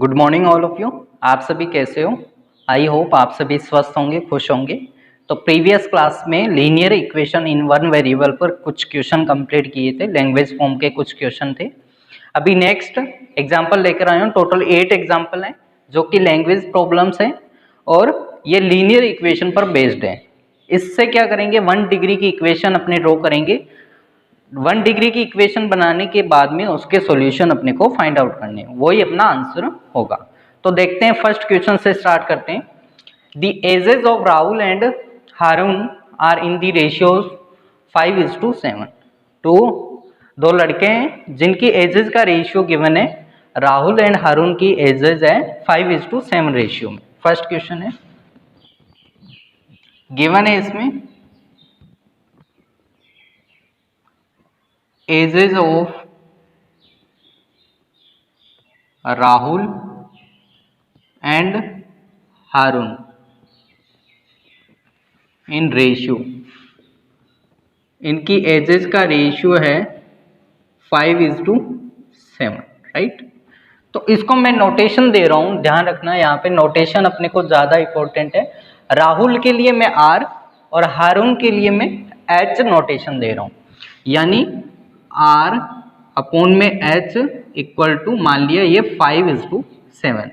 Good morning all of you. आप सभी कैसे हो? आई होप आप सभी स्वस्थ होंगे, खुश होंगे। तो प्रीवियस क्लास में linear equation in one variable पर कुछ क्वेश्चन कंप्लीट किए थे, लैंग्वेज फॉर्म के कुछ क्वेश्चन थे। अभी नेक्स्ट एग्जांपल लेकर आया हूँ। टोटल 8 एग्जांपल हैं जो कि लैंग्वेज प्रॉब्लम्स हैं और ये लीनियर इक्वेशन पर बेस्ड है। इससे क्या करेंगे, 1 डिग्री की इक्वेशन अपने ड्रॉ करेंगे। 1 डिग्री की इक्वेशन बनाने के बाद में उसके सॉल्यूशन अपने को फाइंड आउट करने हैं, वही अपना आंसर होगा। तो देखते हैं, फर्स्ट क्वेश्चन से स्टार्ट करते हैं। The ages of Rahul and Haroon are in the ratios 5:7। तो दो लड़के हैं जिनकी एजेस का रेशियो गिवन है, राहुल एंड हारून की एजेस है 5:7 रेशियो में। फर्स्ट क्वेश्चन है, गिवन है इसमें ages of Rahul and Haroon in ratio, इनकी एजेस का रेशियो है 5:7, राइट। तो इसको मैं नोटेशन दे रहा हूं, ध्यान रखना यहाँ पे नोटेशन अपने को ज्यादा इंपॉर्टेंट है। राहुल के लिए मैं आर और हारून के लिए मैं एच नोटेशन दे रहा हूं, यानी आर अपॉन में एच इक्वल टू, मान लिया ये 5:7।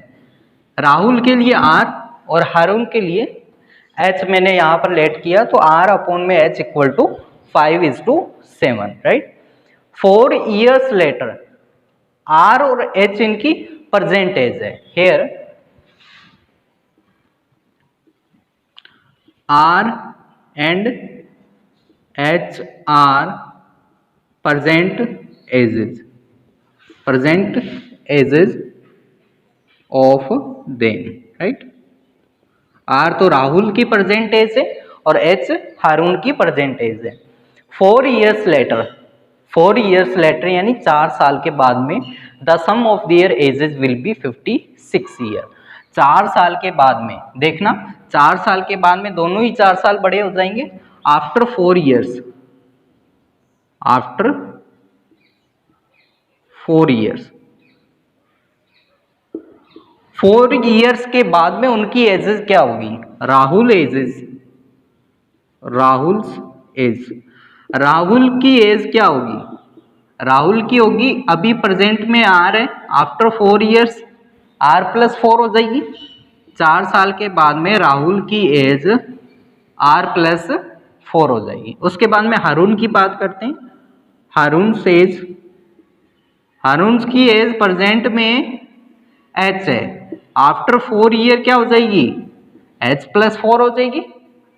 राहुल के लिए आर और हारून के लिए एच मैंने यहाँ पर लेट किया, तो आर अपॉन में H equal to 5:7, right. 4 years later R और एच इनकी प्रेजेंट एज है। Here R and H are present ages, present ages of them, right. R तो राहुल की प्रेजेंट एज है और एच हारून की प्रेजेंट एज है। 4 years लेटर, 4 years लेटर यानी 4 साल के बाद में the sum of their ages will be 56 year. 4 साल के बाद में, देखना 4 साल के बाद में दोनों ही 4 साल बड़े हो जाएंगे। After 4 years, after 4 years, 4 years के बाद में उनकी एजेस क्या होगी? राहुल एजेस, राहुल्स एज, राहुल की एज क्या होगी? राहुल की होगी, अभी प्रेजेंट में आर है, आफ्टर 4 years आर प्लस 4 हो जाएगी। 4 साल के बाद में राहुल की एज आर प्लस 4 हो जाएगी। उसके बाद में हारून की बात करते हैं। हारून एज, हारून की एज प्रेजेंट में एच है, आफ्टर 4 year क्या हो जाएगी? एच प्लस 4 हो जाएगी,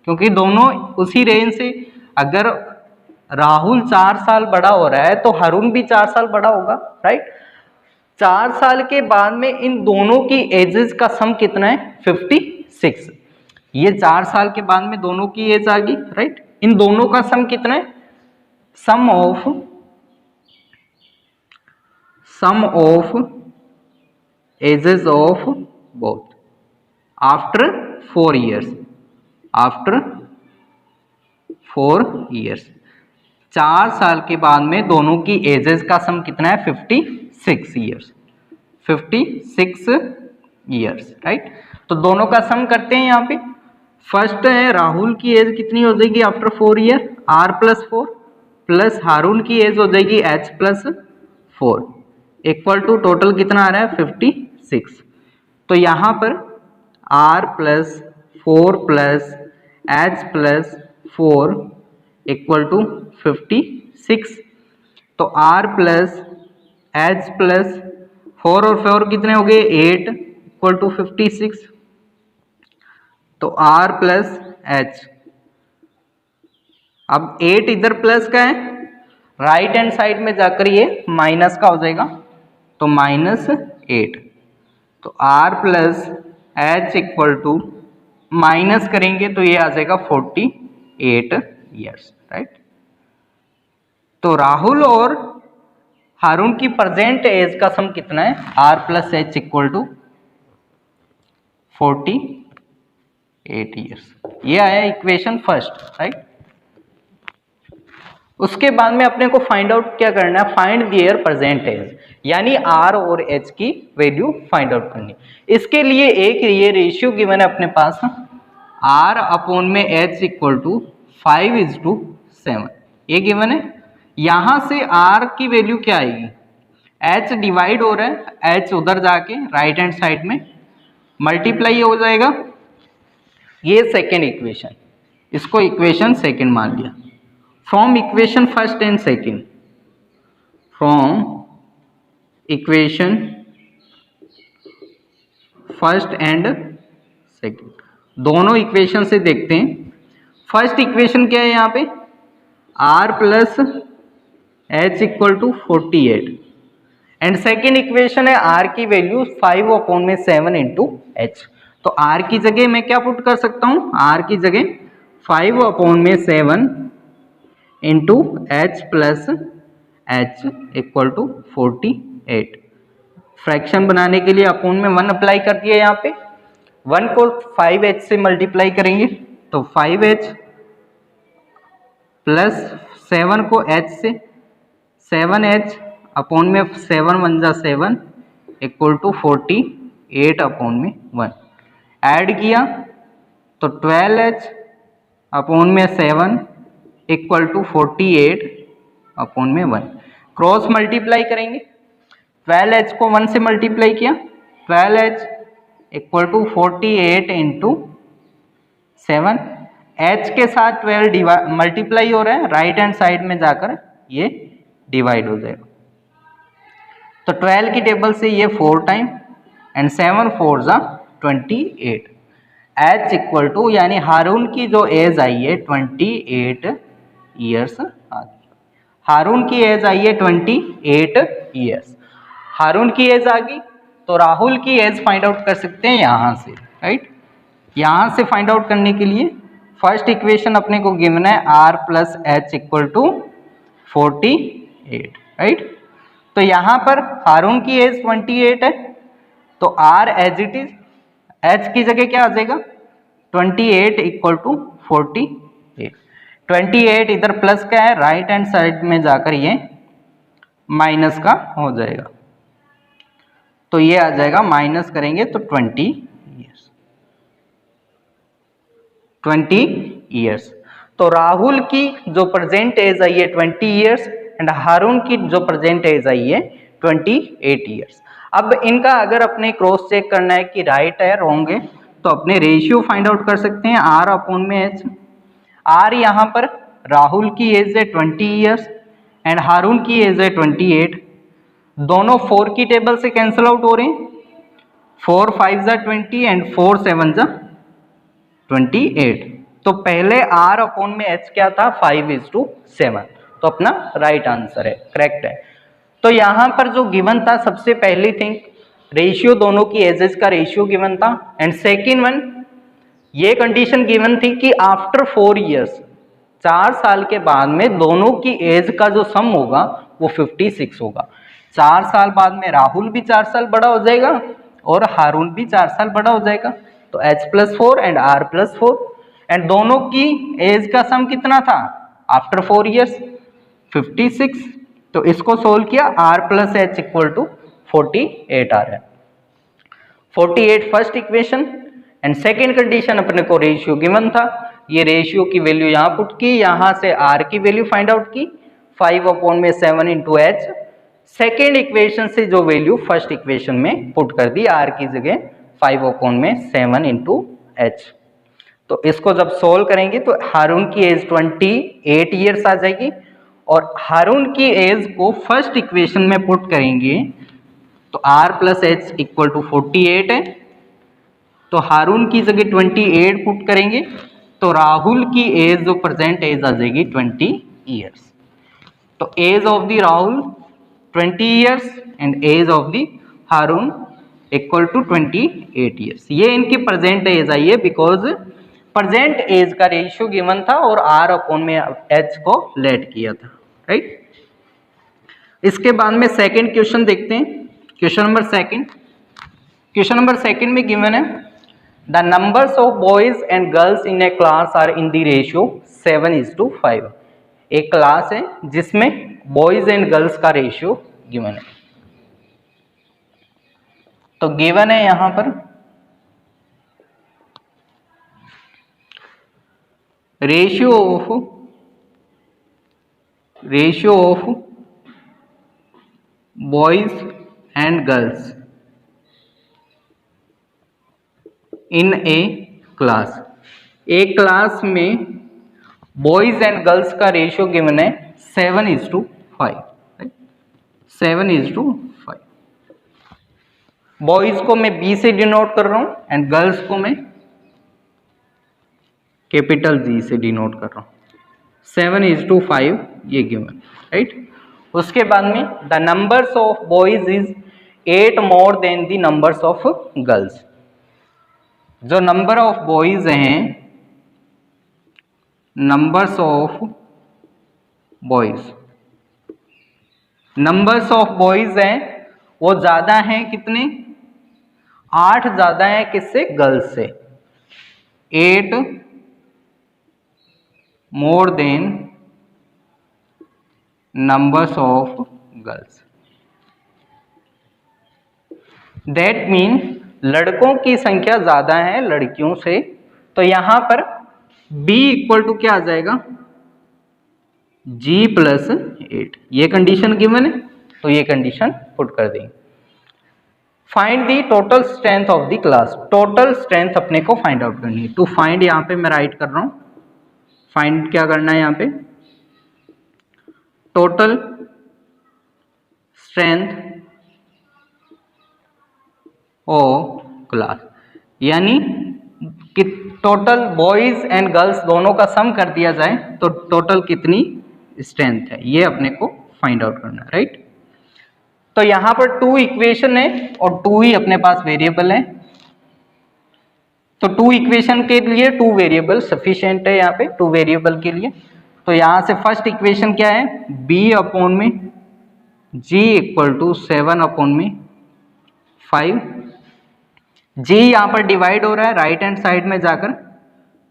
क्योंकि दोनों उसी रेंज से। अगर राहुल 4 साल बड़ा हो रहा है तो हारून भी 4 साल बड़ा होगा, राइट। 4 साल के बाद में इन दोनों की एजेस का सम कितना है? 56। ये 4 साल के बाद में दोनों की एज आ गई, राइट। इन दोनों का सम कितना है? Sum of ages of both after 4 years, after 4 years। 4 साल के बाद में दोनों की एजेस का सम कितना है? 56 years, 56 years, राइट। तो दोनों का सम करते हैं यहाँ पे। फर्स्ट है राहुल की एज कितनी हो जाएगी after 4 year? R plus 4 plus Haroon की एज हो जाएगी H plus 4 equal to total कितना आ रहा है? 56। तो यहाँ पर R plus 4 plus H plus 4 equal to 56। तो आर प्लस एच प्लस 4 और 4 कितने हो गए? 8 इक्वल टू 56। तो आर प्लस एच, अब 8 इधर प्लस का है, राइट हैंड साइड में जाकर ये माइनस का हो जाएगा, तो -8। तो R plus H equal to minus करेंगे तो ये आ जाएगा 48 years, राइट। तो राहुल और हारून की प्रेजेंट एज का सम कितना है? R plus H equal to 48 years। ये आया इक्वेशन फर्स्ट, राइट। उसके बाद में अपने को फाइंड आउट क्या करना है, फाइंड देयर प्रेजेंट एज, यानी आर और एच की वैल्यू फाइंड आउट करनी। इसके लिए एक ये रेशियो गिवन है अपने पास, आर अपॉन में एच इक्वल टू 5:7, ये गिवन है। यहां से आर की वैल्यू क्या आएगी, एच डिवाइड हो रहा है, एच उधर जाके राइट हैंड साइड में मल्टीप्लाई हो जाएगा। ये सेकेंड इक्वेशन, इसको इक्वेशन सेकेंड मान लिया। From equation first and second, from equation first and second, दोनों इक्वेशन से देखते हैं। फर्स्ट इक्वेशन क्या है यहाँ पे, R plus H equal to 48, and second equation है आर की वैल्यू 5/7 इंटू एच। तो आर की जगह मैं क्या पुट कर सकता हूं, आर की जगह 5/7 into H plus H equal to 48। Fraction बनाने के लिए अपोन में 1 अप्लाई कर दिया, यहाँ पे 1 को 5h से मल्टीप्लाई करेंगे तो 5h प्लस 7 को h से 7h अपोन में 7 × 7 इक्वल टू 48 अपोन में 1, ऐड किया तो 12h अपोन में 7 इक्वल टू 48 अपोन में 1। क्रॉस मल्टीप्लाई करेंगे, 12h को 1 से मल्टीप्लाई किया, 12h equal to 48 into 7, h के साथ 12 मल्टीप्लाई हो रहा है, राइट हैंड साइड में जाकर ये डिवाइड हो जाएगा। तो 12 की टेबल से ये 4 time and 7 4 = 28, h equal to, यानी हारून की जो एज आई है 28 ईयर्स आ गई। हारून की एज आई है 28 ईयर्स, हारून की एज आ गई तो राहुल की एज फाइंड आउट कर सकते हैं यहाँ से, राइट। यहाँ से फाइंड आउट करने के लिए फर्स्ट इक्वेशन अपने को गिवन है R plus H equal to 48, right. तो यहाँ पर हारून की एज 28 है तो R as it is, H की जगह क्या आ जाएगा 28 इक्वल टू 48। 28 इधर प्लस का है, राइट हैंड साइड में जाकर ये माइनस का हो जाएगा, तो ये आ जाएगा माइनस करेंगे तो 20 ईयर्स। तो राहुल की जो प्रेजेंट एज आई है 20 ईयर्स एंड हारून की जो प्रेजेंट एज आई है 28 ईयर्स। अब इनका अगर अपने क्रॉस चेक करना है कि राइट है रॉन्ग है तो अपने रेशियो फाइंड आउट कर सकते हैं, आर अपॉन में एच। आर यहाँ पर राहुल की एज है 20 ईयर्स एंड हारून की एज है 28, दोनों 4 की टेबल से कैंसिल आउट हो रहे हैं, 4 5 = 20 एंड 4 7 = 28। तो पहले आर अपॉन में एच क्या था 5:7, तो अपना राइट आंसर है, करेक्ट है। तो यहाँ पर जो गिवन था सबसे पहली थिंग, रेशियो दोनों की एजेस का रेशियो गिवन था, एंड सेकेंड वन ये कंडीशन गिवन थी कि आफ्टर 4 ईयर्स, 4 साल के बाद में दोनों की एज का जो सम होगा वो 56 होगा। 4 साल बाद में राहुल भी 4 साल बड़ा हो जाएगा और हारून भी 4 साल बड़ा हो जाएगा, तो H+4 एंड R+4, एंड दोनों की एज का सम कितना था आफ्टर 4 ईयर्स 56। तो इसको सोल्व किया, R+H इक्वल टू 48 आ रहा है, 48 first equation. And second condition अपने को रेशियो गिवन था, ये रेशियो की वैल्यू यहाँ पुट की, यहाँ से R की वैल्यू फाइंड आउट की 5/7 इंटू एच। सेकेंड इक्वेशन से जो वैल्यू फर्स्ट इक्वेशन में पुट कर दी, R की जगह 5/7 इंटू एच। तो इसको जब सोल्व करेंगे तो हारून की एज 28 ईयर्स आ जाएगी और हारून की एज को फर्स्ट इक्वेशन में पुट करेंगे तो R+H इक्वल टू 48 है, तो हारून की जगह 28 पुट करेंगे तो राहुल की एज जो प्रेजेंट एज आ जाएगी 20 ईयर्स। तो age of the Rahul 20 years and age of the Haroon equal to 28 years. ये इनकी प्रेजेंट एज आई है बिकॉज प्रेजेंट एज का रेशियो गिवन था और R अपॉन में H को लेट किया था, राइट। इसके बाद में सेकंड क्वेश्चन देखते हैं, क्वेश्चन नंबर सेकंड में गिवन है the numbers of boys and girls in a class are in the ratio 7:5। एक क्लास है जिसमें बॉयज एंड गर्ल्स का रेशियो गिवन है। तो गिवन है यहां पर ratio of boys and girls in a class. एक क्लास में बॉयज एंड गर्ल्स का रेशियो गिवन है 7:5, 7:5। बॉयज को मैं बी से डिनोट कर रहा हूं एंड गर्ल्स को मैं कैपिटल जी से डिनोट कर रहा हूं। 7:5 ये गिवन, राइट। उसके बाद में the numbers of boys is 8 more than the numbers of girls. जो नंबर ऑफ बॉयज हैं, नंबर्स ऑफ बॉयज हैं वो ज्यादा हैं कितने, 8 ज्यादा है किससे, गर्ल्स से। 8 more than numbers of girls. That mean लड़कों की संख्या ज्यादा है लड़कियों से। तो यहां पर b इक्वल टू क्या आ जाएगा, g + 8। ये कंडीशन गिवन है तो ये कंडीशन पुट कर देंगे। Find the total strength of the class. Total strength अपने को फाइंड आउट करनी है। टू फाइंड यहां पे मैं राइट कर रहा हूं, फाइंड क्या करना है यहां पे, टोटल स्ट्रेंथ ऑफ क्लास, यानी कि टोटल बॉयज एंड गर्ल्स दोनों का सम कर दिया जाए तो टोटल कितनी स्ट्रेंथ है, ये अपने को फाइंड आउट करना है, राइट। तो यहां पर 2 इक्वेशन है और 2 ही अपने पास वेरिएबल है। तो 2 इक्वेशन के लिए 2 वेरिएबल सफिशिएंट है यहाँ पे, 2 वेरिएबल के लिए। तो यहां से फर्स्ट इक्वेशन क्या है, b/में g = 7/5। g यहां पर डिवाइड हो रहा है, राइट हैंड साइड में जाकर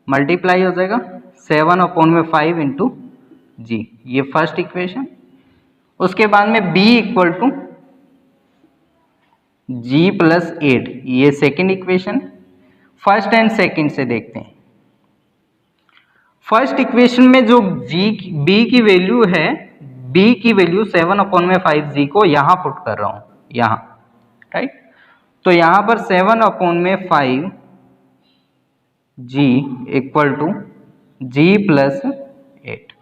मल्टीप्लाई हो जाएगा 7/5 × g, ये फर्स्ट इक्वेशन। उसके बाद में b = g + 8, ये second equation. First and second से देखते हैं। फर्स्ट इक्वेशन में जो b की वैल्यू है, b की वैल्यू 7/5g को यहां पुट कर रहा हूं, यहां, राइट। तो यहां पर 7/5g = g + 8।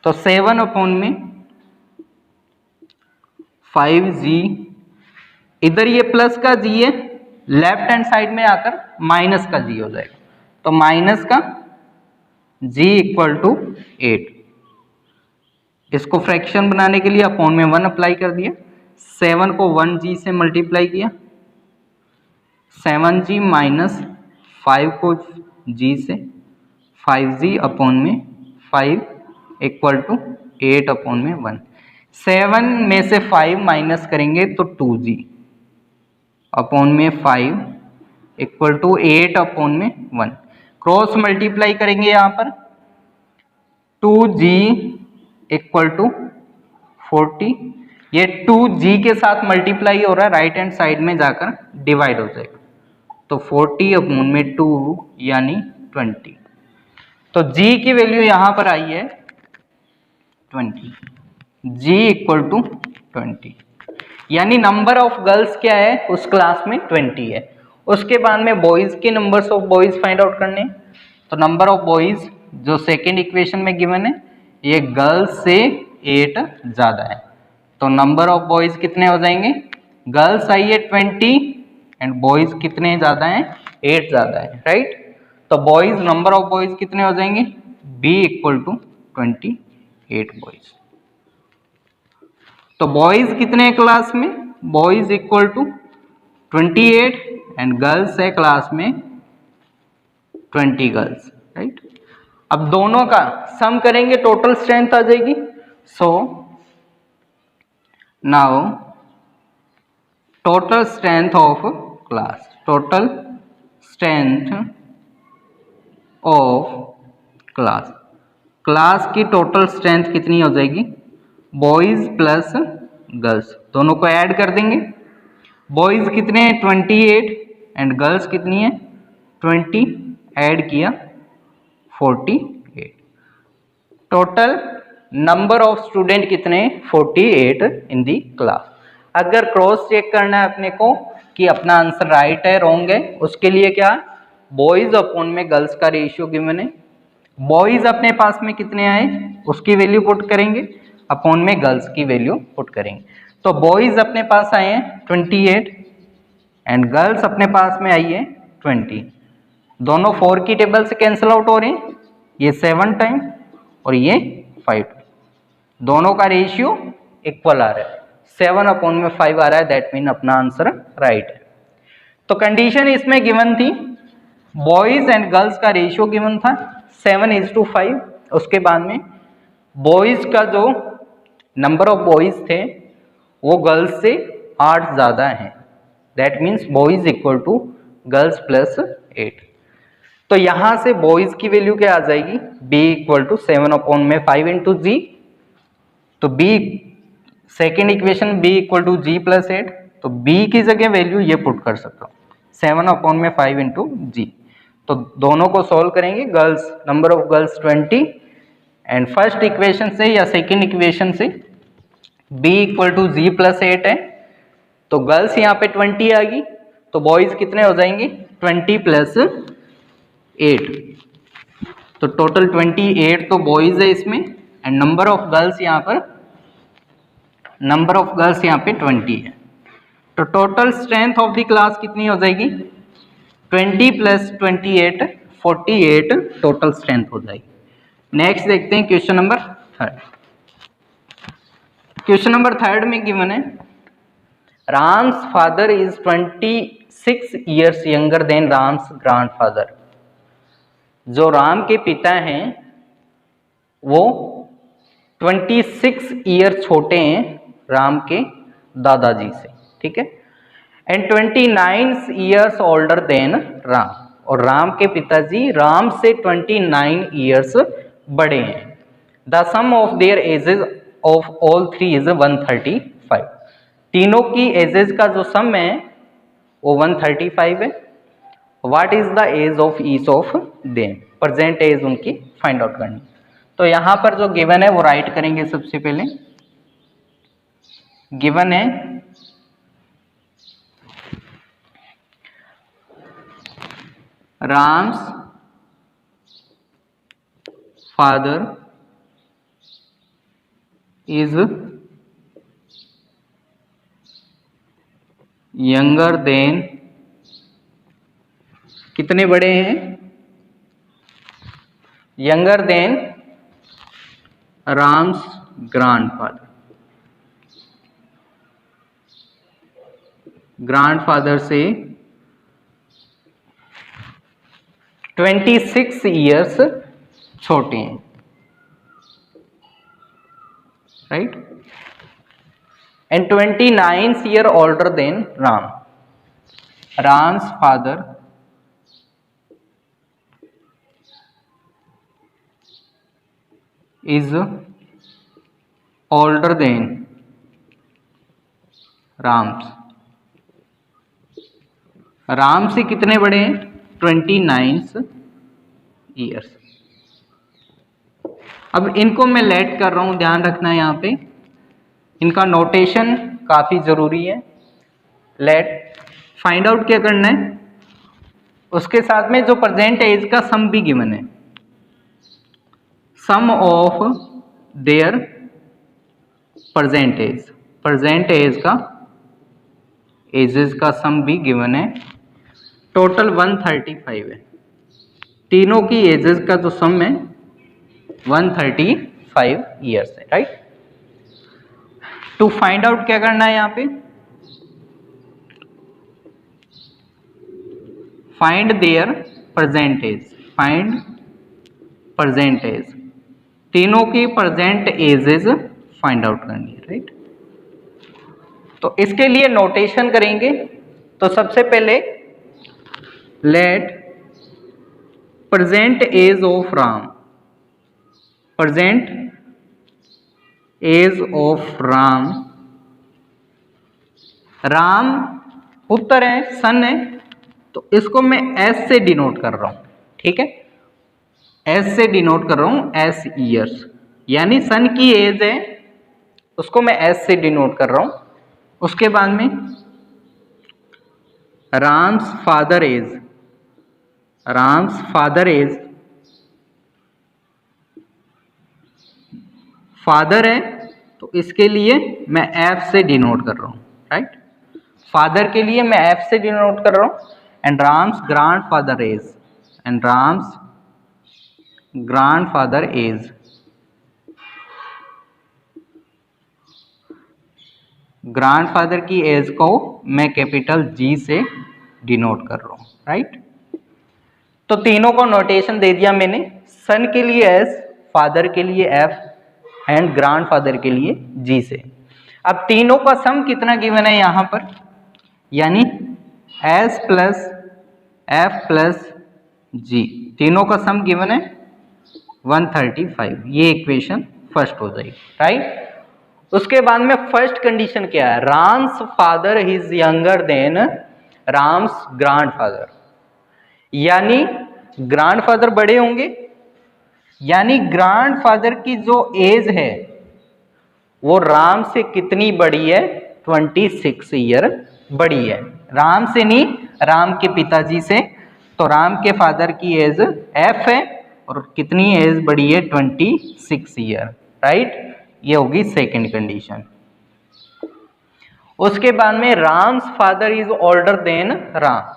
तो 7/5g, इधर ये प्लस का g है, लेफ्ट हैंड साइड में आकर माइनस का g हो जाएगा। तो माइनस का g = 8। इसको फ्रैक्शन बनाने के लिए अपॉन में 1 अप्लाई कर दिया, 7 को 1g से मल्टीप्लाई किया, 7g - 5 को g से, 5g/5 = 8/1। 7 में से 5 माइनस करेंगे तो 2g/5 = 8/1। क्रॉस मल्टीप्लाई करेंगे यहाँ पर, 2g = 40। ये 2g के साथ मल्टीप्लाई हो रहा है, राइट हैंड साइड में जाकर डिवाइड हो जाएगा। तो 40/2 यानी 20। तो g की वैल्यू यहां पर आई है 20, g = 20, यानी नंबर ऑफ गर्ल्स क्या है उस क्लास में 20 है। उसके बाद में बॉयज के numbers of boys find out करने। तो नंबर ऑफ बॉयज जो सेकेंड इक्वेशन में गिवन है, ये गर्ल्स से 8 ज्यादा है। तो नंबर ऑफ बॉयज कितने हो जाएंगे, गर्ल्स आई है 20 एंड बॉयज कितने ज्यादा हैं, 8 ज्यादा है, राइट। तो बॉयज, नंबर ऑफ बॉयज कितने हो जाएंगे, b = 28 बॉयज। तो बॉयज कितने हैं क्लास में, बॉयज = 28 एंड गर्ल्स है क्लास में 20 गर्ल्स, राइट। अब दोनों का सम करेंगे, टोटल स्ट्रेंथ आ जाएगी। So now total strength of class, total strength of class, class की टोटल स्ट्रेंथ कितनी हो जाएगी, बॉयज प्लस गर्ल्स दोनों को ऐड कर देंगे। बॉयज कितने हैं 28 एंड गर्ल्स कितनी है 20, ऐड किया 48। टोटल नंबर ऑफ स्टूडेंट कितने 48 इन दी क्लास। अगर क्रॉस चेक करना है अपने को कि अपना आंसर राइट है रॉन्ग है, उसके लिए क्या बॉयज अपॉन में गर्ल्स का रेशियो गिवन है। बॉयज अपने पास में कितने आए उसकी वैल्यू पुट करेंगे, अपॉन में गर्ल्स की वैल्यू पुट करेंगे। तो बॉयज अपने पास आए हैं 28 एंड गर्ल्स अपने पास में आई है 20। दोनों 4 की टेबल से कैंसिल आउट हो रहे हैं, ये 7 टाइम और ये 5, दोनों का रेशियो इक्वल आ रहा है, 7 अपॉन में 5 आ रहा है, दैट मीन अपना आंसर राइट है। तो कंडीशन इसमें गिवन थी, बॉयज एंड गर्ल्स का रेशियो गिवन था 7:5। उसके बाद में बॉयज का जो नंबर ऑफ बॉयज थे वो गर्ल्स से 8 ज्यादा है, that means boys equal to girls plus 8। तो यहां से बॉयज की वैल्यू क्या आ जाएगी, b इक्वल टू 7 अपॉन में 5 इंटू जी। तो b second equation b equal to G plus 8, तो b की जगह वैल्यू ये पुट कर सकता हूँ 7 अपॉन में 5 इंटू जी। तो दोनों को सॉल्व करेंगे, girls number of girls 20 and first equation से या सेकेंड इक्वेशन से b equal to G plus 8 है, तो गर्ल्स यहाँ पे 20 आ गई, तो बॉयज कितने हो जाएंगे 20 प्लस 8, तो टोटल 28 तो बॉयज है इसमें एंड नंबर ऑफ गर्ल्स यहाँ पर पे 20 है। तो total strength of the class कितनी हो जाएगी 20 प्लस 28 48 टोटल स्ट्रेंथ हो जाएगी। नेक्स्ट देखते हैं क्वेश्चन नंबर 3। क्वेश्चन नंबर 3 में गिवन है Ram's father is 26 years younger than Ram's grandfather. जो राम के पिता हैं वो 26 ईयर छोटे हैं राम के दादाजी से, ठीक है, and 29 years older than Ram, और राम के पिताजी राम से 29 ईयर्स बड़े हैं। The sum of their ages of all three is 135। तीनों की एजेस का जो सम है वो 135 है। What is the age of each of them, present age उनकी फाइंड आउट करनी। तो यहां पर जो गिवन है वो राइट करेंगे। सबसे पहले गिवन है Ram's father is younger than, कितने बड़े हैं, younger than Ram's grandfather. Grandfather से 26 ईयर्स छोटे हैं, right, and 29 year older than Ram. Ram's father is older than Ram's. Ram से कितने बड़े हैं 29 ईयर्स। अब इनको मैं लेट कर रहा हूं, ध्यान रखना है यहाँ पे इनका नोटेशन काफी जरूरी है। लेट फाइंड आउट क्या करना है, उसके साथ में जो प्रेजेंट एज का सम भी गिवन है, sum of there present age का एजेस का सम भी गिवन है। टोटल 135 है, तीनों की एजेस का जो सम है 135 ईयर्स है, राइट। टू फाइंड आउट क्या करना है यहाँ पे, find their present age, find present age, तीनों की प्रेजेंट एजेस फाइंड आउट करनी है, राइट। तो इसके लिए नोटेशन करेंगे। तो सबसे पहले let present age of Ram present age of Ram, Ram उत्तर है, सन है, तो इसको मैं एस से डिनोट कर रहा हूं, ठीक है, एस से डिनोट कर रहा हूं, एस ईयर्स, यानी सन की एज है उसको मैं एस से डिनोट कर रहा हूं। उसके बाद में Ram's father age, Ram's father age, father है तो इसके लिए मैं एफ से डिनोट कर रहा हूं, राइट, फादर के लिए मैं एफ से डिनोट कर रहा हूं। And Ram's grandfather age, and Ram's grandfather age, grandfather की एज को मैं कैपिटल जी से डिनोट कर रहा हूं, राइट। तो तीनों को नोटेशन दे दिया मैंने, सन के लिए एस, फादर के लिए एफ एंड ग्रैंडफादर के लिए जी से। अब तीनों का सम कितना गिवन है यहां पर, यानी एस प्लस एफ प्लस जी, तीनों का सम गिवन है 135, ये इक्वेशन फर्स्ट हो जाएगी, राइट। उसके बाद में फर्स्ट कंडीशन क्या है, Ram's father is younger than Ram's grandfather, यानी ग्रैंडफादर बड़े होंगे, यानी ग्रैंडफादर की जो एज है वो राम से कितनी बड़ी है, 26 ईयर बड़ी है, राम से नहीं, राम के पिताजी से। तो राम के फादर की एज एफ है और कितनी एज बड़ी है, 26 ईयर, राइट, ये होगी सेकंड कंडीशन। उसके बाद में Ram's father is older than Ram,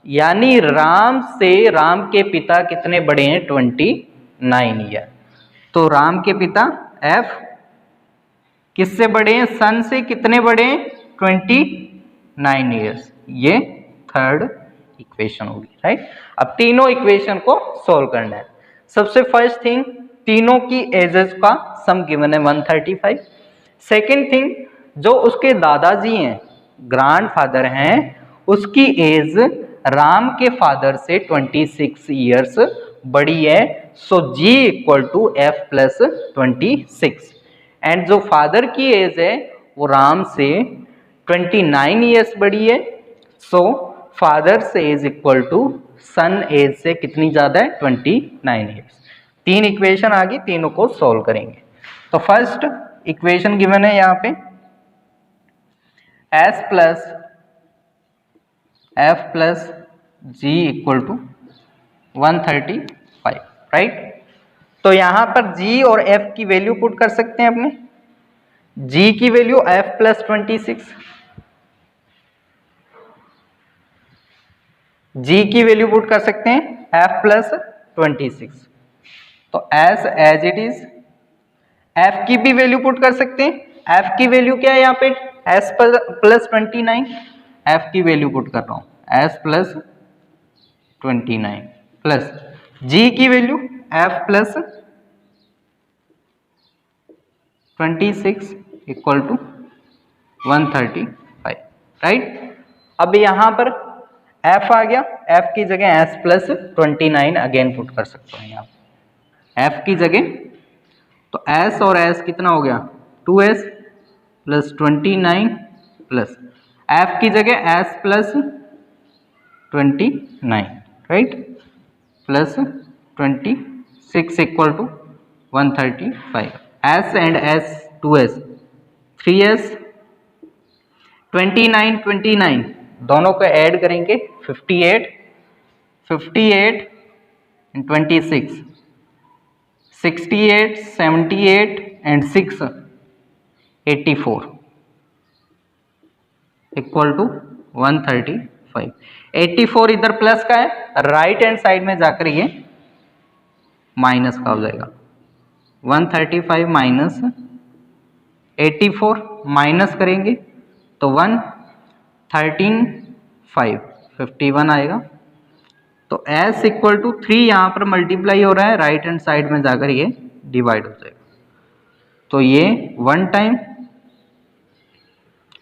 यानी राम से राम के पिता कितने बड़े हैं, 29 ईयर। तो राम के पिता एफ किससे बड़े हैं, सन से कितने बड़े हैं, 29 ईयर्स, ये थर्ड इक्वेशन होगी, राइट। अब तीनों इक्वेशन को सॉल्व करना है। सबसे फर्स्ट थिंग, तीनों की एजेस का सम गिवन है 135। सेकेंड थिंग, जो उसके दादाजी हैं, ग्रैंडफादर हैं, उसकी एज राम के फादर से 26 ईयर्स बड़ी है, so G equal to F plus 26। And जो फादर की एज है वो राम से 29 ईयर्स बड़ी है, सो फादर से age equal to son age से कितनी ज्यादा है, 29 ईयर्स। तीन इक्वेशन आ गई, तीनों को सॉल्व करेंगे। तो फर्स्ट इक्वेशन गिवन है यहाँ पे S plus F plus G equal to 135, right. तो यहां पर जी और एफ की वैल्यू पुट कर सकते हैं अपने, जी की वैल्यू एफ प्लस 26, जी की वैल्यू पुट कर सकते हैं एफ प्लस 26, तो एज इट इज। एफ की भी वैल्यू पुट कर सकते हैं, एफ की वैल्यू क्या है यहाँ पे, एस प्लस 29, एफ की वैल्यू पुट कर रहा हूं एस प्लस 29 प्लस जी की value F plus 26 equal to 135, right. अब यहां पर एफ आ गया, एफ की जगह एस प्लस 29 अगेन पुट कर सकता हूं यहाँ एफ की जगह, तो एस और एस कितना हो गया, 2s प्लस 29 प्लस एफ की जगह S plus 29, right, plus 26 equal to 135, S and S 2s 3s 29 दोनों को ऐड करेंगे 58 एंड 26 68 78 एंड 6 84 इक्वल टू 135। 84 इधर प्लस का है, राइट हैंड साइड में जाकर ये माइनस का हो जाएगा, 135 माइनस 84, माइनस करेंगे तो 113 51 आएगा। तो s इक्वल टू 3 यहाँ पर मल्टीप्लाई हो रहा है, राइट हैंड साइड में जाकर ये डिवाइड हो जाएगा, तो ये 1 टाइम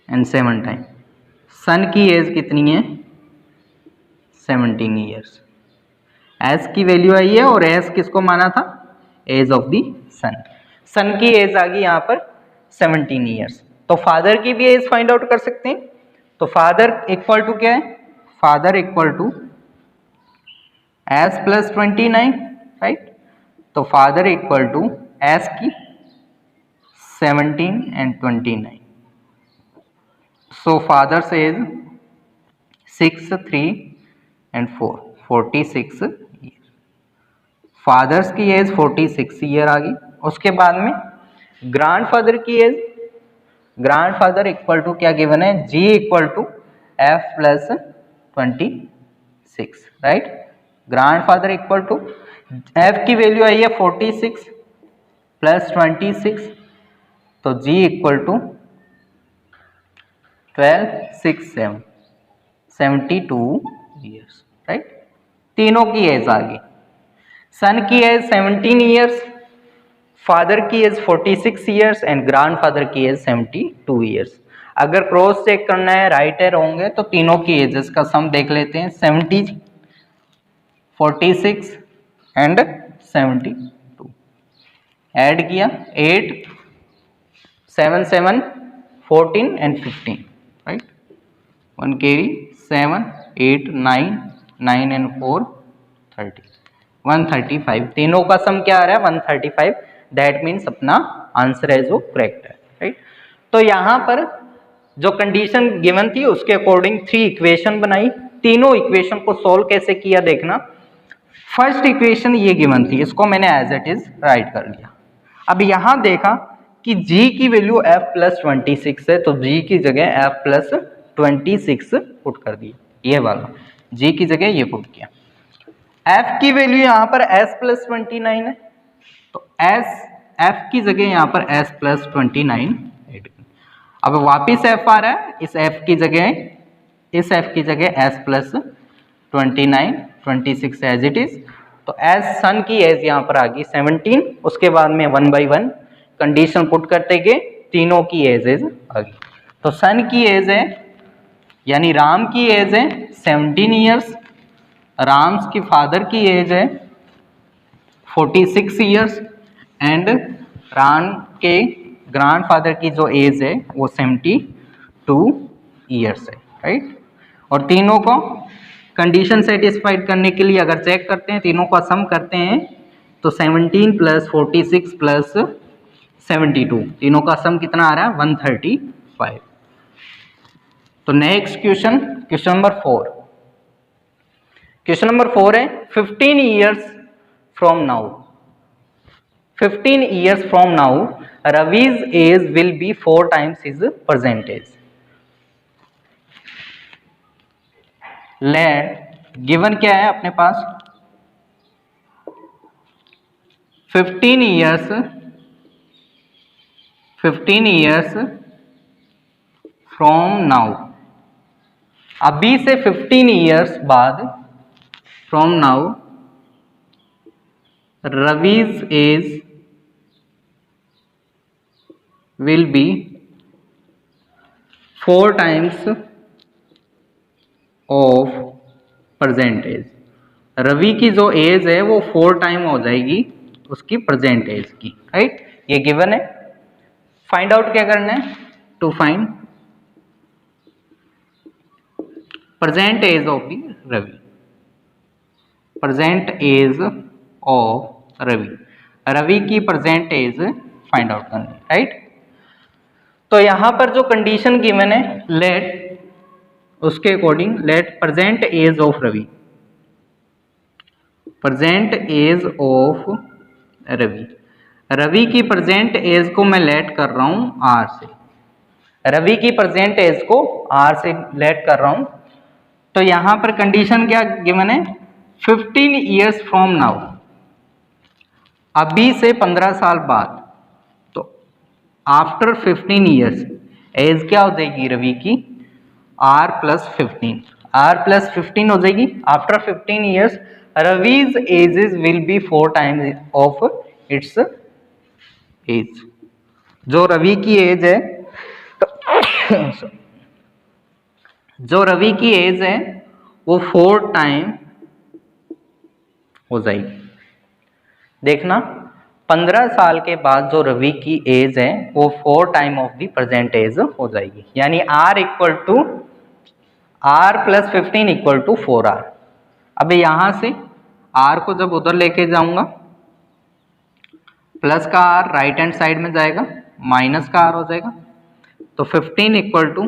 एंड 7 टाइम। सन की एज कितनी है, 17 ईयर्स। s की वैल्यू आई है और s किसको माना था, एज ऑफ द सन। सन की एज आ गई यहाँ पर 17 ईयर्स। तो फादर की भी एज फाइंड आउट कर सकते हैं। तो फादर इक्वल टू क्या है, father equal to S plus 29, right. तो फादर इक्वल टू एस की 17 and 29। So father's age 6, 3 and 4, 46 year. Father's की एज 46 ईयर आ गई। उसके बाद में ग्रैंडफादर की एज, ग्रैंडफादर इक्वल टू क्या गिवन है, G equal to F plus 26, right. Grandfather equal to F की वैल्यू आई है 46 प्लस 26, तो G equal to 12, 6, 7, 72 years, right. तीनों की एज आ गई। सन की एज 17 ईयर्स, फादर की एज 46 ईयर्स एंड ग्रैंडफादर की एज 72 ईयर्स। अगर क्रॉस चेक करना है राइट है रॉन्ग है तो तीनों की एजेस का सम देख लेते हैं। 70, 46 एंड 72 ऐड किया, 8, 7, 7, 14 एंड 15, राइट। 1 carry 7, 8, 9, 9 and 4, 30, 135। तीनों का सम क्या आ रहा है, 135। दैट मीन्स अपना आंसर है जो करेक्ट है, राइट। तो यहाँ पर जो कंडीशन गिवन थी उसके अकॉर्डिंग 3 इक्वेशन बनाई। तीनों इक्वेशन को सोल्व कैसे किया देखना। फर्स्ट इक्वेशन ये गिवन थी, इसको मैंने एज इट इज राइट कर लिया। अब यहाँ देखा कि g की वैल्यू f प्लस 26 है, तो g की जगह f प्लस 26 पुट कर दिया, ये वाला g की जगह ये पुट किया। f की वैल्यू यहाँ पर s प्लस 29 है, तो f की जगह यहाँ पर s प्लस 29 ऐड। अब वापिस f आ रहा है, इस f की जगह s plus 29, 26 as it is. तो एज सन की एज यहाँ पर आ गई 17। उसके बाद में 1 by 1 कंडीशन पुट करते गए, तीनों की एजेज आ गई। तो सन की एज है यानी राम की एज है 17 ईयर्स, राम्स की फादर की एज है 46 ईयर्स एंड राम के ग्रैंडफादर की जो एज है वो 72 ईयर्स है, राइट। और तीनों को कंडीशन सेटिस्फाइड करने के लिए अगर चेक करते हैं, तीनों का सम करते हैं तो 17 प्लस 46 प्लस 72, तीनों का सम कितना आ रहा है 135। तो next question, question number 4। Question number 4 है 15 years from now, 15 years from now Ravi's age will be 4 times his percentage. Let given क्या है अपने पास, 15 ईयर्स फ्रॉम नाउ, अभी से 15 ईयर्स बाद from now Ravi's age will be 4 times of percentage. Ravi की जो as है वो 4 टाइम हो जाएगी उसकी प्रेजेंट एज की, राइट। ये गिवन है। फाइंड आउट क्या करना है, to find present age of the Ravi, present age of Ravi, Ravi की प्रेजेंट एज फाइंड आउट करनी है, राइट। तो यहां पर जो कंडीशन गिवन है लेट, उसके according let present age of Ravi, present age of Ravi, Ravi की प्रेजेंट एज को मैं लेट कर रहा हूं आर से, रवि की प्रेजेंट एज को आर से लेट कर रहा हूं। तो यहां पर कंडीशन क्या गिवन है, 15 ईयर्स फ्रॉम नाउ, अभी से 15 साल बाद। तो आफ्टर 15 ईयर्स एज क्या हो जाएगी रवि की, आर प्लस 15, आर प्लस 15 हो जाएगी। After 15 years Ravi's ages will be 4 times of its age. जो रवि की एज है जो रवि की एज है वो 4 टाइम हो जाएगी। देखना 15 साल के बाद जो रवि की एज है वो 4 time of the present age हो जाएगी, यानी R equal to R plus 15 equal to 4R। अब यहां से R को जब उधर लेके जाऊंगा, प्लस का R राइट हैंड साइड में जाएगा, माइनस का R हो जाएगा, तो 15 इक्वल टू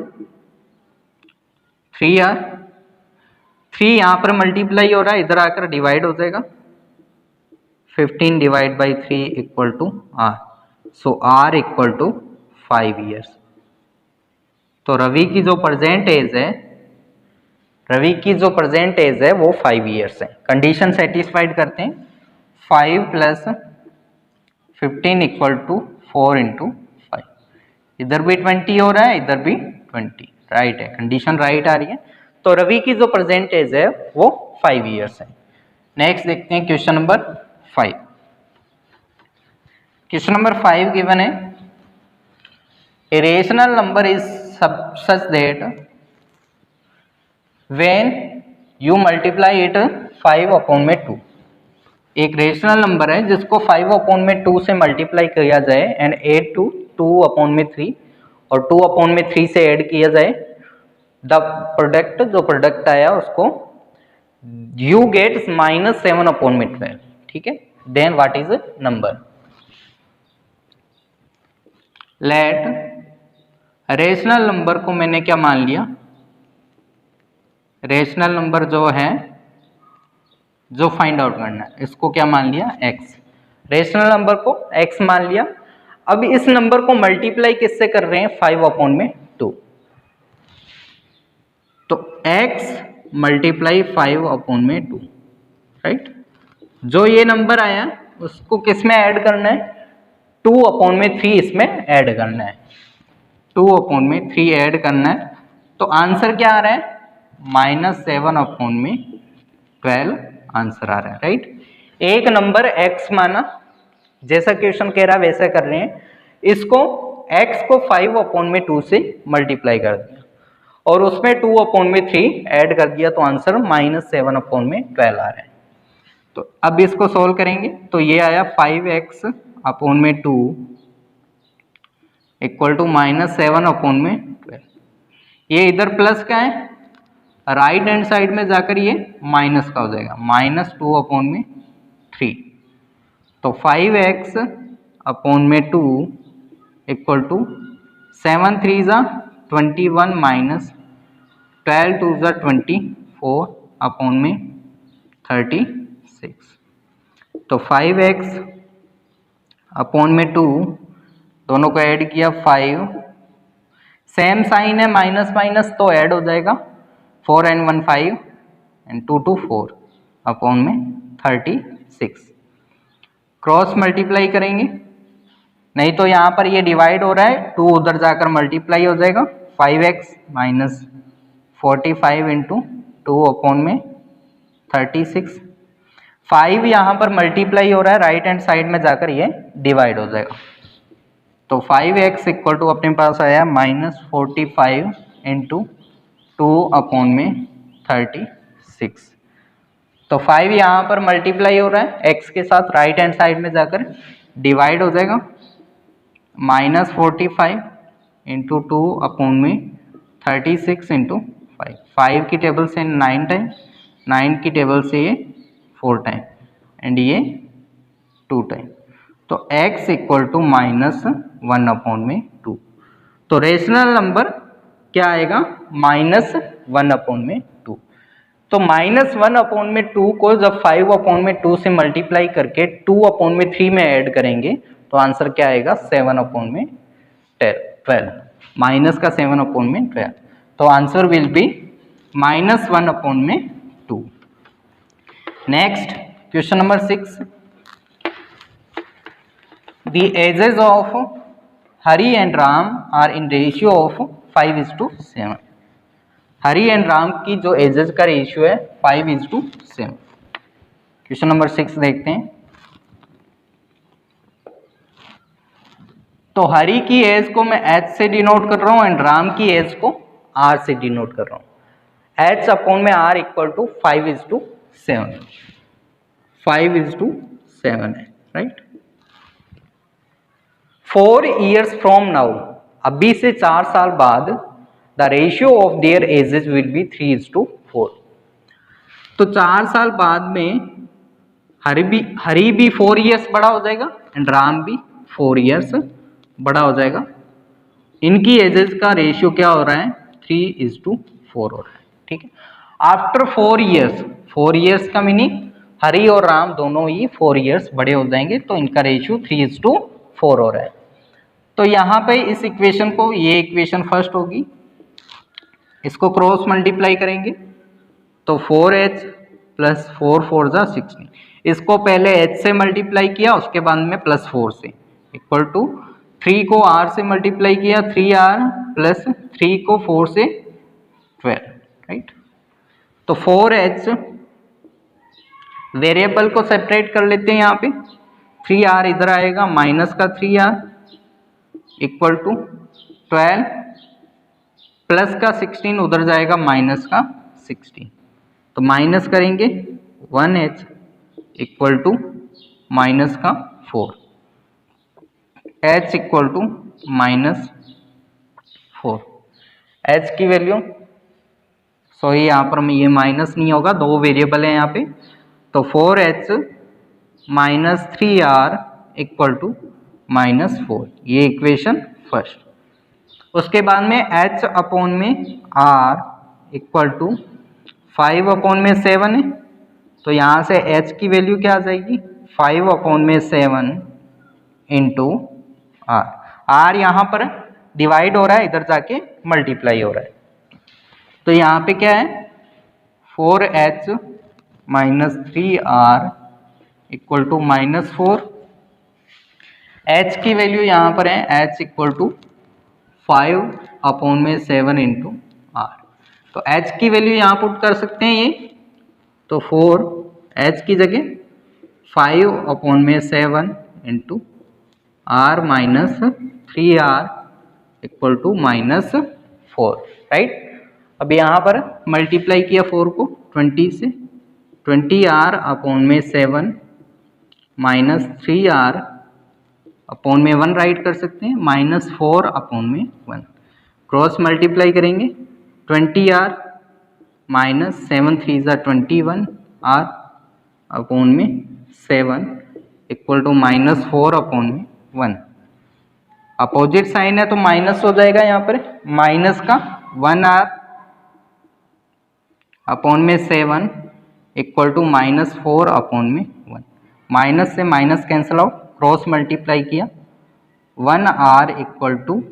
3R। 3 यहां पर मल्टीप्लाई हो रहा है, इधर आकर डिवाइड हो जाएगा, 15 divide by 3 equal to R, so R equal to 5 years. तो रवि की जो प्रेजेंट एज है, वो 5 ईयर्स है। कंडीशन सेटिस्फाइड करते हैं, 5 प्लस 15 इक्वल टू 4 इंटू 5, इधर भी 20 हो रहा है, इधर भी 20, राइट है, कंडीशन राइट आ रही है। तो रवि की जो प्रेजेंट एज है वो 5 ईयर्स है। नेक्स्ट देखते हैं question number 5। Question number 5 given है, a rational number is such that when you multiply it 5 upon में 2। एक रेशनल नंबर है जिसको 5 अपॉन में 2 से मल्टीप्लाई किया जाए एंड एड टू 2 अपॉन में 3 और 2 अपॉन में 3 से ऐड किया जाए, द प्रोडक्ट जो प्रोडक्ट आया उसको यू गेट -7 अपॉन में 12, ठीक है। Then what is number, let rational number को मैंने क्या मान लिया, रेशनल नंबर जो है जो फाइंड आउट करना है इसको क्या मान लिया, x। रेशनल नंबर को x मान लिया। अब इस नंबर को मल्टीप्लाई किससे कर रहे हैं, 5 अपॉन में 2, तो x मल्टीप्लाई 5 अपॉन में 2, राइट। जो ये नंबर आया उसको किस में ऐड करना है, 2 अपॉन में 3 इसमें ऐड करना है, 2 अपॉन में 3 ऐड करना है। तो आंसर क्या आ रहा है, -7 अपॉन में 12 आंसर आ रहा है, राइट। एक नंबर x माना, जैसा क्वेश्चन कह रहा है वैसा कर रहे हैं, इसको x को 5 अपॉन में 2 से मल्टीप्लाई कर दिया और उसमें 2 अपॉन में 3 ऐड कर दिया, तो आंसर -7 अपॉन में 12 आ रहा है। तो अब इसको सोल्व करेंगे, तो ये आया 5x अपॉन में 2 इक्वल टू -7 अपॉन में 12। ये इधर प्लस का है, राइट हैंड साइड में जाकर ये माइनस का हो जाएगा, -2 अपॉन में 3, तो 5x अपॉन में 2 इक्वल टू 7 3 ज़ा 21 माइनस 12 2 ज़ा 24 अपॉन में 36, तो 5x अपॉन में 2 दोनों को ऐड किया 5, सेम साइन है माइनस माइनस तो ऐड हो जाएगा, 4 and 1 5 and 2 2 4 अपॉन में 36। क्रॉस मल्टीप्लाई करेंगे, नहीं तो यहाँ पर ये डिवाइड हो रहा है, 2 उधर जाकर मल्टीप्लाई हो जाएगा, 5x माइनस 45 इंटू 2 अपॉन में 36। 5 यहाँ पर मल्टीप्लाई हो रहा है, राइट हैंड साइड में जाकर ये डिवाइड हो जाएगा, तो 5x इक्वल टू अपने पास आया -45 इंटू 2 अपॉन में 36। तो 5 यहाँ पर मल्टीप्लाई हो रहा है x के साथ, राइट हैंड साइड में जाकर डिवाइड हो जाएगा, -45 इंटू 2 अपॉन में 36 इंटू 5, 5 की टेबल से 9 टाइम, 9 की टेबल से ये 4 टाइम एंड ये 2 टाइम, तो x इक्वल टू -1 अपॉन में 2। तो रेशनल नंबर क्या आएगा, -1 अपॉन में 2। तो -1 अपॉन में 2 को जब 5 अपॉन में 2 से मल्टीप्लाई करके 2 अपॉन में 3 में ऐड करेंगे तो आंसर क्या आएगा, 7 अपॉन में 12, माइनस का 7 अपॉन में 12, तो आंसर विल बी -1 अपॉन में 2। Next question number 6, the ages of Hari and Ram are in ratio of 5:7। Hari and Ram की जो एजेस का रेशियो है 5:7। क्वेश्चन नंबर 6 देखते हैं। तो हरी की एज को मैं H से डिनोट कर रहा हूं एंड राम की एज को R से डिनोट कर रहा हूं। H अपॉन में R इक्वल टू 5:7, 5:7 है, राइट। 4 years from now, अभी से 4 साल बाद, the ratio of their ages will B 3:4। तो 4 साल बाद में हरी भी 4 इयर्स बड़ा हो जाएगा एंड राम भी 4 इयर्स बड़ा हो जाएगा। इनकी एजेस का रेशियो क्या हो रहा है, 3:4 हो रहा है। ठीक है, आफ्टर 4 इयर्स का मीनिंग हरी और राम दोनों ही 4 इयर्स बड़े हो जाएंगे, तो इनका रेशियो 3:4 हो रहा है। तो यहाँ पे इस इक्वेशन को, ये इक्वेशन फर्स्ट होगी, इसको क्रॉस मल्टीप्लाई करेंगे तो 4h प्लस 4 जा 16। इसको पहले h से मल्टीप्लाई किया, उसके बाद में +4 से, इक्वल टू 3 को r से मल्टीप्लाई किया, 3r प्लस 3 को 4 से 12, राइट। तो 4h, वेरिएबल को सेपरेट कर लेते हैं यहाँ पे, 3r इधर आएगा, माइनस का 3r इक्वल टू 12 प्लस का 16 उधर जाएगा, माइनस का 16। तो माइनस करेंगे 1h इक्वल टू माइनस का 4, h इक्वल टू -4। h की वैल्यू, सॉरी यहाँ पर ये माइनस नहीं होगा, दो वेरिएबल है यहाँ पे, तो 4h minus 3r equal to -4, ये इक्वेशन फर्स्ट। उसके बाद में h अपॉन में r इक्वल टू 5 अपॉन में 7 है, तो यहाँ से h की वैल्यू क्या आ जाएगी, 5 अपॉन में 7 इंटू r। r यहाँ पर डिवाइड हो रहा है, इधर जाके मल्टीप्लाई हो रहा है, तो यहाँ पे क्या है, 4h minus 3r equal to -4। h की वैल्यू यहाँ पर है, h इक्वल टू 5 अपॉन में 7 इंटू r। तो h की वैल्यू यहाँ पुट कर सकते हैं ये, तो 4h की जगह 5 अपॉन में 7 into r minus 3r equal to -4, right. अब यहाँ पर मल्टीप्लाई किया 4 को 20 से, 20r अपॉन में 7 माइनस 3r अपॉन में 1 राइट कर सकते हैं, -4 अपॉन में 1। क्रॉस मल्टीप्लाई करेंगे 20r माइनस 7 3 जा 21 r अपॉन में 7 इक्वल टू -4 अपॉन में 1। अपोजिट साइन है तो माइनस हो जाएगा, यहाँ पर माइनस का 1r अपॉन में 7 इक्वल टू -4 अपॉन में 1। माइनस से minus cancel out, cross multiply किया 1r इक्वल टू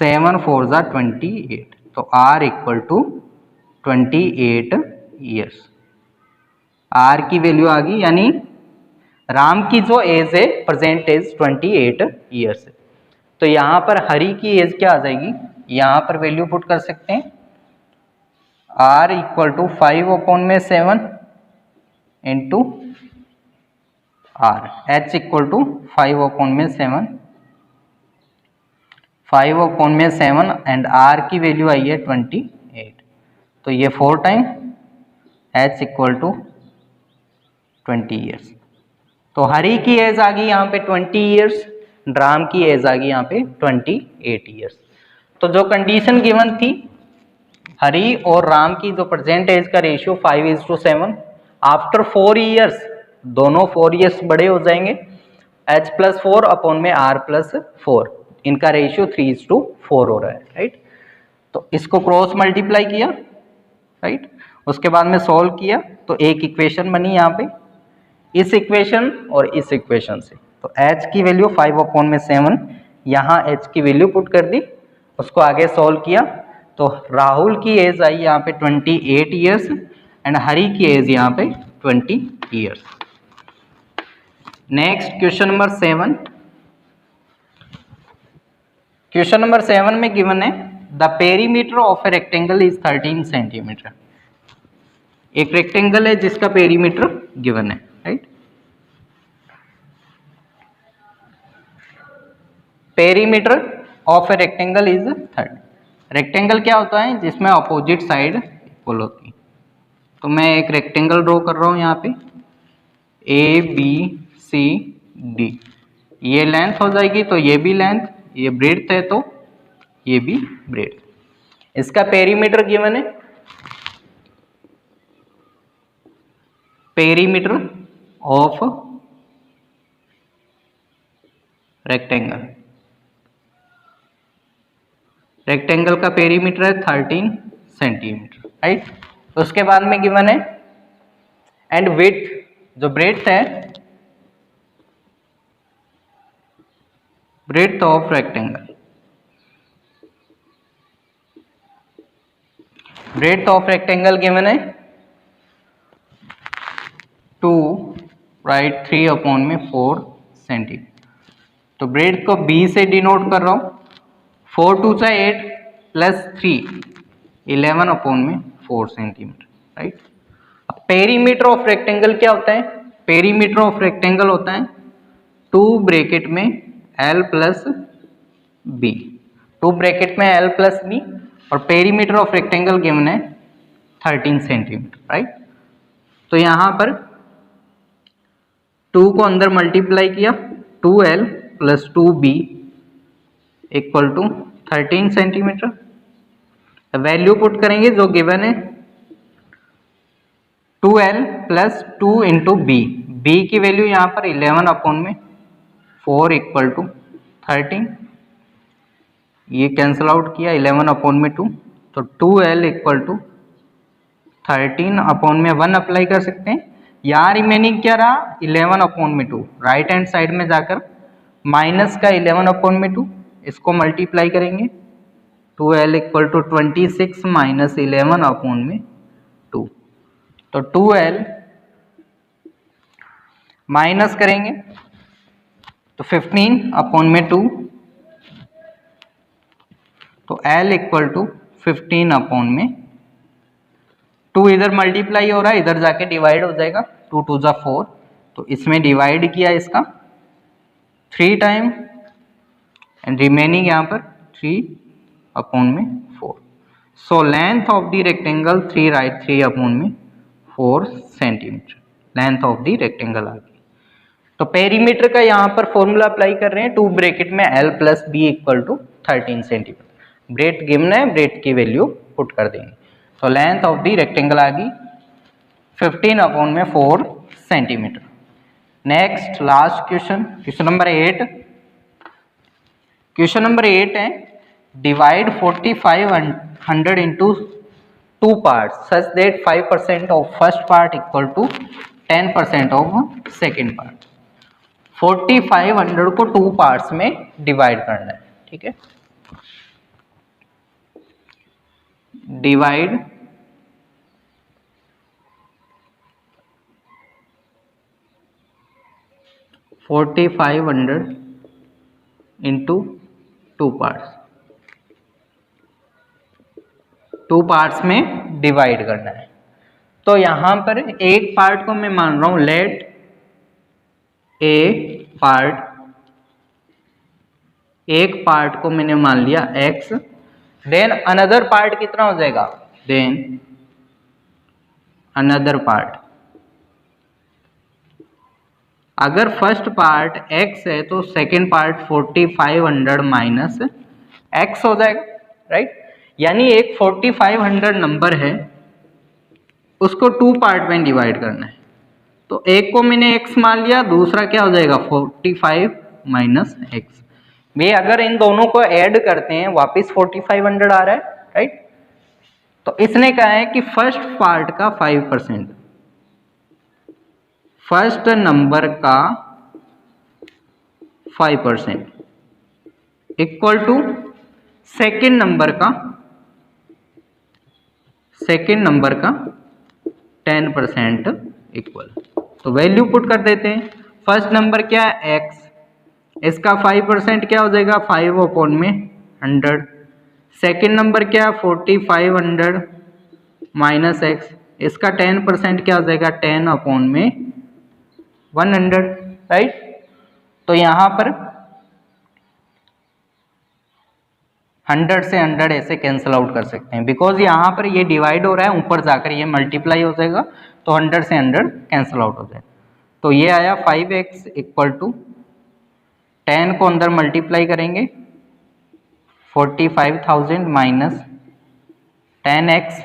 7 4 जा 28, तो r equal to 28 years. r की वैल्यू आ गई, यानी राम की जो एज है प्रेजेंट एज 28 ईयर्स है। तो यहाँ पर हरि की एज क्या आ जाएगी, यहाँ पर वैल्यू पुट कर सकते हैं, r इक्वल टू 5 अपॉन में 7 into r, h equal to 5 upon में 7, 5 अपॉन में 7 एंड r की वैल्यू आई है 28, तो ये 4 time h equal to 20 years. तो हरि की एज आ गई यहाँ पे 20 ईयर्स, राम की एज आ गई यहाँ पे 28 ईयर्स। तो जो कंडीशन गिवन थी, हरि और राम की जो प्रेजेंट एज का रेशियो 5:7, आफ्टर 4 ईयर्स दोनों 4 ईयर्स बड़े हो जाएंगे, h प्लस 4 अपॉन में r प्लस 4, इनका रेशियो 3:4 हो रहा है, राइट। तो इसको क्रॉस मल्टीप्लाई किया, राइट, उसके बाद में सॉल्व किया तो एक इक्वेशन बनी यहाँ पे, इस इक्वेशन और इस इक्वेशन से। तो h की वैल्यू 5 अपॉन में 7, यहाँ h की वैल्यू पुट कर दी, उसको आगे सॉल्व किया तो राहुल की एज आई यहाँ पे 28 ईयर्स एंड हरि की एज यहाँ पे 20 years. Next question number 7। Question number 7 में गिवन है the perimeter of a rectangle is 13 centimetre. एक रेक्टेंगल है जिसका पेरीमीटर गिवन है, right. Perimeter of a rectangle is 30। Rectangle क्या होता है, जिसमें अपोजिट साइड इक्वल होती है। तो मैं एक रेक्टेंगल ड्रॉ कर रहा हूं यहाँ पे, ए बी सी डी, ये लेंथ हो जाएगी तो ये भी लेंथ, ये ब्रेड्थ है तो ये भी ब्रेड्थ। इसका पेरीमीटर गिवन है, पेरीमीटर ऑफ रेक्टेंगल, रेक्टेंगल का पेरीमीटर है 13 सेंटीमीटर, राइट। उसके बाद में गिवन है एंड विड्थ, जो ब्रेड्थ है, breadth of rectangle, breadth of rectangle given है 2 राइट 3/4 सेंटीमीटर। तो ब्रेड्थ को b से डिनोट कर रहा हूं, 4 2 जा 8 प्लस 3 11/4 सेंटीमीटर, राइट। अब पेरीमीटर ऑफ रेक्टेंगल क्या होता है? पेरीमीटर ऑफ रेक्टेंगल होता है 2 ब्रैकेट में l प्लस b, 2 ब्रैकेट में l प्लस b, और पेरीमीटर ऑफ रेक्टेंगल गिवन है 13 सेंटीमीटर, राइट। तो यहां पर 2 को अंदर मल्टीप्लाई किया, 2l प्लस 2b equal to 13 centimetre. Value put करेंगे जो गिवन है 2l प्लस 2 इंटू बी, बी की वैल्यू यहाँ पर 11/4 इक्वल टू 13, ये कैंसिल आउट किया 11/2, तो 2l इक्वल टू 13/1 अप्लाई कर सकते हैं। यहाँ रिमेनिंग क्या रहा? 11/2, राइट हैंड साइड में जाकर माइनस का 11/2, इसको मल्टीप्लाई करेंगे, 2l इक्वल टू 26 माइनस 11/2, तो 2l माइनस करेंगे तो 15/2, तो l इक्वल टू 15/2, इधर मल्टीप्लाई हो रहा है, इधर जाके डिवाइड हो जाएगा, 2 2 जा 4, तो इसमें डिवाइड किया इसका 3 टाइम एंड रिमेनिंग यहाँ पर 3/4। So length of the rectangle 3 right 3/4 centimetre, length of the rectangle आ गई। तो पेरीमीटर का यहाँ पर फॉर्मूला अप्लाई कर रहे हैं, 2 ब्रैकेट में l plus B equal to 13 centimetre, breadth given है, ब्रेड्थ की वैल्यू पुट कर देंगे, तो लेंथ ऑफ द रेक्टेंगल आ गई 15/4 centimetre. Next last question, question number 8। Question number 8 है divide 4500 into 2 parts such that 5% of first part equal to 10% of second part. 4500 को 2 parts में डिवाइड करना है, ठीक है। डिवाइड 4500 इंटू 2 पार्ट्स, 2 पार्ट्स में डिवाइड करना है। तो यहां पर एक पार्ट को मैं मान रहा हूं लेट ए पार्ट, एक पार्ट को मैंने मान लिया x, देन अनदर पार्ट कितना हो जाएगा, देन अनदर पार्ट, अगर फर्स्ट पार्ट x है तो सेकेंड पार्ट 4500 माइनस x हो जाएगा, राइट। यानी एक 4500 नंबर है, उसको 2 पार्ट में डिवाइड करना है, तो एक को मैंने x मान लिया, दूसरा क्या हो जाएगा 45 माइनस x। भाई अगर इन दोनों को ऐड करते हैं वापस 4500 आ रहा है, राइट। तो इसने कहा है कि फर्स्ट पार्ट का 5%, फर्स्ट नंबर का 5% इक्वल टू सेकेंड नंबर का 10% इक्वल। तो वैल्यू पुट कर देते हैं, फर्स्ट नंबर क्या है x, इसका 5% क्या हो जाएगा 5/100, सेकेंड नंबर क्या 4500 माइनस x, इसका 10% क्या हो जाएगा 10/100, राइट। तो यहां पर 100 से 100 ऐसे कैंसिल आउट कर सकते हैं, बिकॉज यहां पर ये डिवाइड हो रहा है, ऊपर जाकर ये मल्टीप्लाई हो जाएगा, तो 100 से 100 कैंसिल आउट हो जाएगा। तो ये आया 5x इक्वल टू 10 को अंदर मल्टीप्लाई करेंगे 45,000 माइनस 10x,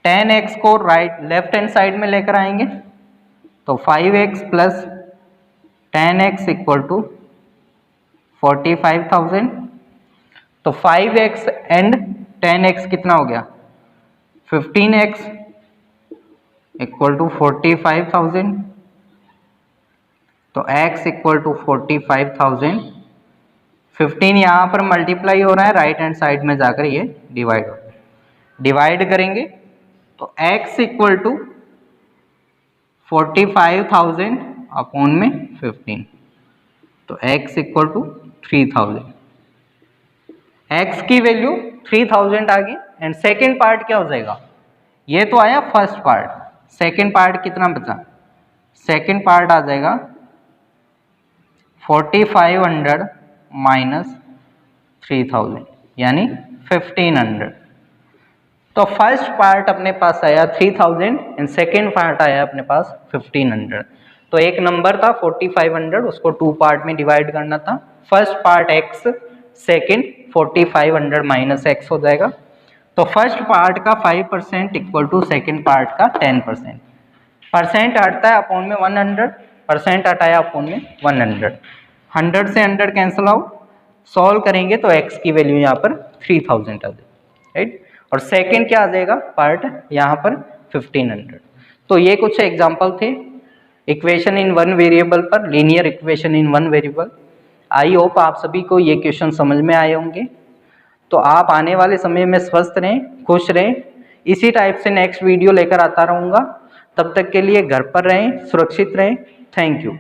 10x को राइट लेफ्ट हैंड साइड में लेकर आएंगे तो 5x plus 10x equal to 45,000। तो 5x एंड 10x कितना हो गया 15x इक्वल टू 45,000। तो x इक्वल टू 45,000, 15 यहाँ पर मल्टीप्लाई हो रहा है, राइट हैंड साइड में जाकर ये डिवाइड हो, डिवाइड करेंगे तो x इक्वल टू 45,000 अपॉन में 15, तो x इक्वल टू 3000। x की वैल्यू 3000 आ गई। एंड सेकेंड पार्ट क्या हो जाएगा, ये तो आया फर्स्ट पार्ट, सेकेंड पार्ट कितना बचा, सेकेंड पार्ट आ जाएगा 4500 माइनस 3000 यानी 1500। तो फर्स्ट पार्ट अपने पास आया 3000 एंड सेकेंड पार्ट आया अपने पास 1500। तो एक नंबर था 4500, उसको टू पार्ट में डिवाइड करना था। First part x, second 4500 minus x हो जाएगा। तो फर्स्ट पार्ट का 5% इक्वल टू सेकेंड पार्ट का 10%। परसेंट हटता है अपॉन में 100, परसेंट हटाया अपॉन में 100, 100 से 100 कैंसिल आउट, सॉल्व करेंगे तो x की वैल्यू यहाँ पर 3000 आ जाएगी, राइट। और सेकेंड क्या आ जाएगा पार्ट यहाँ पर 1500। तो ये कुछ एग्जाम्पल थे इक्वेशन इन वन वेरिएबल पर, linear equation in one variable. I hope आप सभी को ये क्वेश्चन समझ में आए होंगे। तो आप आने वाले समय में स्वस्थ रहें, खुश रहें। इसी टाइप से नेक्स्ट वीडियो लेकर आता रहूँगा। तब तक के लिए घर पर रहें, सुरक्षित रहें। Thank you.